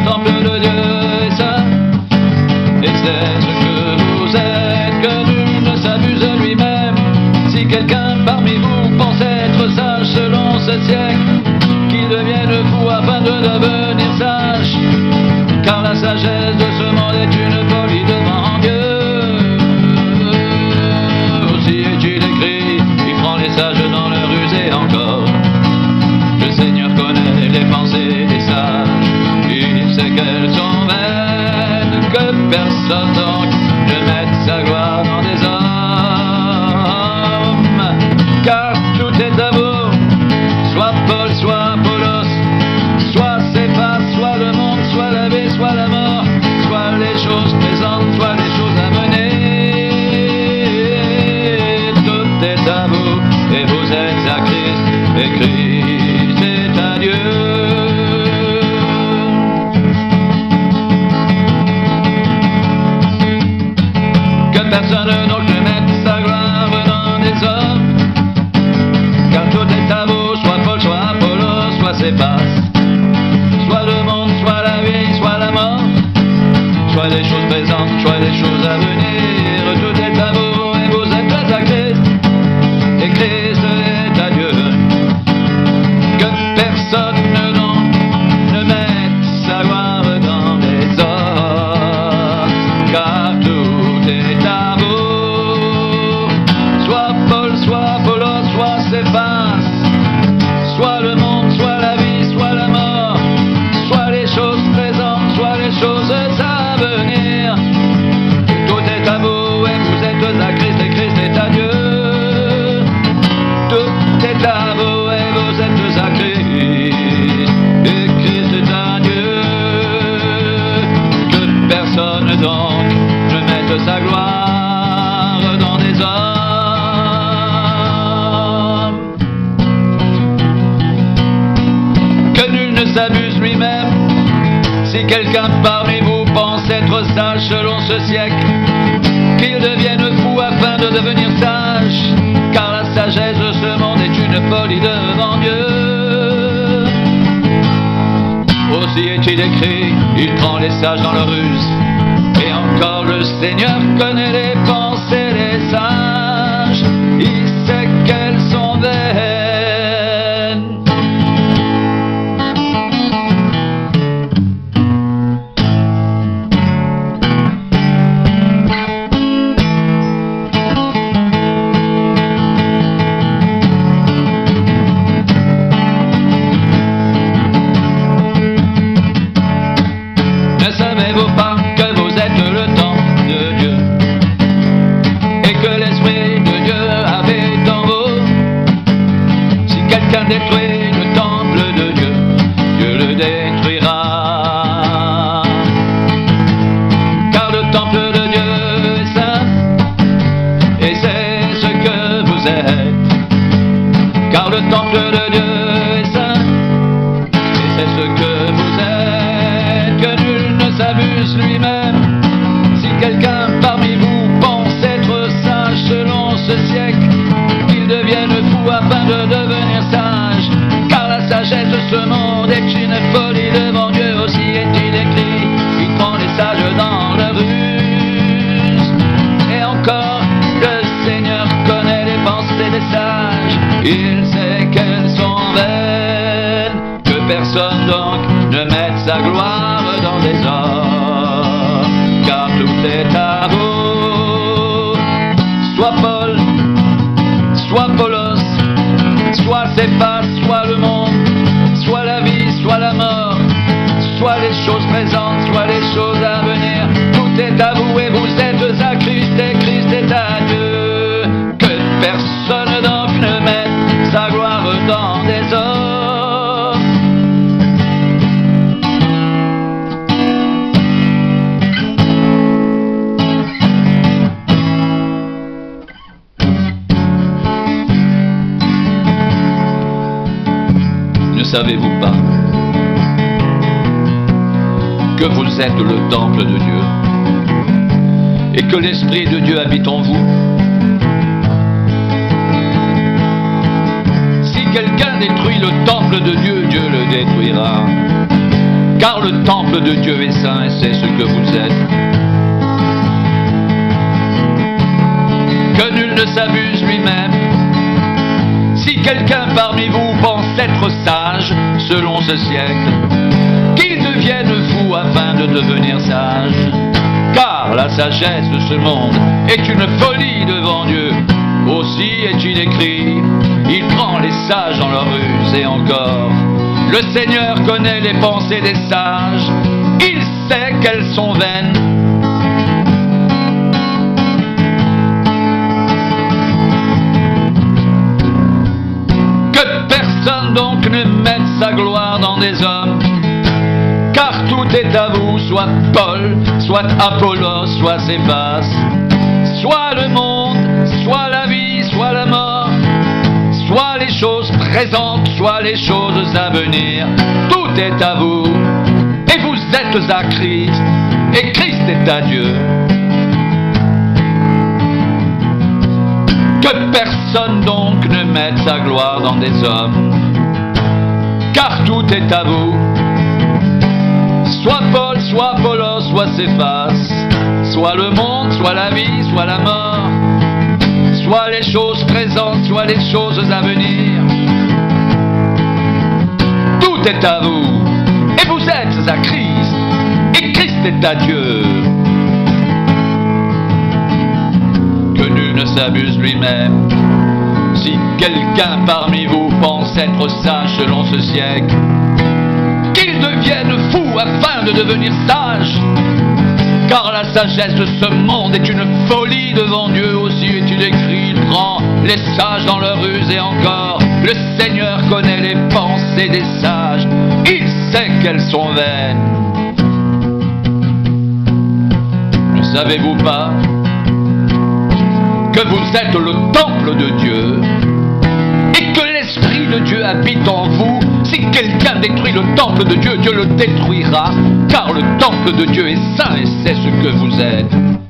temple de Dieu est saint, et c'est ce que vous êtes, que nul ne s'abuse de lui-même. Si quelqu'un parmi vous pense être sage selon ce siècle, qu'il devienne fou afin de devenir sage, car la sagesse de ce monde est une folie devant Dieu. Aussi est-il écrit, il prend les sages dans leur ruse et encore. Le Seigneur connaît les pensées des sages, il sait qu'elles sont vaines, que personne donc ne mette sa gloire dans des hommes, car tout est à vous, soit Paul, soit Apollos, soit Céphas, soit le monde, soit la vie, soit la mort, soit les choses présentes, soit les choses à venir. Tout est à vous, et vous êtes à Christ, et Christ est à Dieu. Que personne donc ne mette sa gloire dans des hommes, car tout est à vous, soit Paul, soit Apollos, soit Céphas, soit le monde, soit la vie, soit la mort, soit les choses présentes, soit les choses à venir. Tout est à vous et vous êtes à Christ, et Christ est à Dieu. Que personne donc ne mette sa gloire dans les hommes, car tout est à vous, soit Paul, soit Apollos, soit Céphas, soit le monde, soit la vie, soit la mort, soit les choses présentes, soit les choses à venir. Tout est à vous et vous êtes à Christ, et Christ est à Dieu. Tout est à vous et vous êtes à Christ, et Christ est à Dieu. Que personne donc ne mette sa gloire dans des hommes, que nul ne s'abuse lui-même. Si quelqu'un parmi vous pense être sage selon ce siècle, qu'il devienne fou afin de devenir sage, car la sagesse de ce monde est une folie devant Dieu. Aussi est-il écrit, il prend les sages dans leur ruse, et encore le Seigneur connaît les pensées des sages, il sait qu'elles sont vaines. Ne savez-vous pas que vous êtes le temple de Dieu, et que l'Esprit de Dieu habite en vous? Si quelqu'un détruit le temple de Dieu, Dieu le détruira. Car le temple de Dieu est saint, et c'est ce que vous êtes. Car le temple de Dieu est saint, et c'est ce que vous êtes. Que nul ne s'abuse lui-même. Si quelqu'un parmi vous pense être sage selon ce siècle, qu'il devienne fou afin de devenir sage, car la sagesse de ce monde est une folie devant Dieu. Aussi est-il écrit, il prend les sages dans leur ruse, et encore le Seigneur connaît les pensées des sages, il sait qu'elles sont vaines. Que personne donc ne mette sa gloire dans des hommes, car tout est à vous, soit Paul, soit Apollos, soit Céphas, soit le monde, soit la vie, soit la mort, soit les choses présentes, soit les choses à venir. Tout est à vous et vous êtes à Christ, et Christ est à Dieu. Que personne donc ne mette sa gloire dans des hommes. Ne savez-vous pas que vous êtes le temple de Dieu et que l'Esprit de Dieu habite en vous? Si quelqu'un détruit le temple de Dieu, Dieu le détruira. car le temple de Dieu est saint et c'est ce que vous êtes. Que nul ne s'abuse lui-même. Si quelqu'un parmi vous pense être sage selon ce siècle, qu'il devienne fou afin de devenir sage. Car la sagesse de ce monde est une folie devant Dieu. Aussi est-il écrit, il prend les sages dans leur ruse. Et encore, le Seigneur connaît les pensées des sages, il sait qu'elles sont vaines. Que personne donc ne mette sa gloire dans des hommes, car tout est à vous, soit Paul, soit Apollos, soit Céphas, soit le monde, soit la vie, soit la mort, soit les choses présentes, soit les choses à venir. Tout est à vous, et vous êtes à Christ, et Christ est à Dieu. Que personne donc ne mette sa gloire dans des hommes, car tout est à vous. Soit Paul, soit Apollos, soit Céphas, soit le monde, soit la vie, soit la mort, soit les choses présentes, soit les choses à venir. Tout est à vous, et vous êtes à Christ, et Christ est à Dieu. Que nul ne s'abuse lui-même. Si quelqu'un parmi vous pense être sage selon ce siècle, qu'il devienne fou afin de devenir sage. Car la sagesse de ce monde est une folie devant Dieu. Aussi est-il écrit, il prend les sages dans leur ruse. Et encore, le Seigneur connaît les pensées des sages, il sait qu'elles sont vaines. Ne savez-vous pas que vous êtes le temple de Dieu et que l'Esprit de Dieu habite en vous? Si quelqu'un détruit le temple de Dieu, Dieu le détruira, car le temple de Dieu est saint et c'est ce que vous êtes.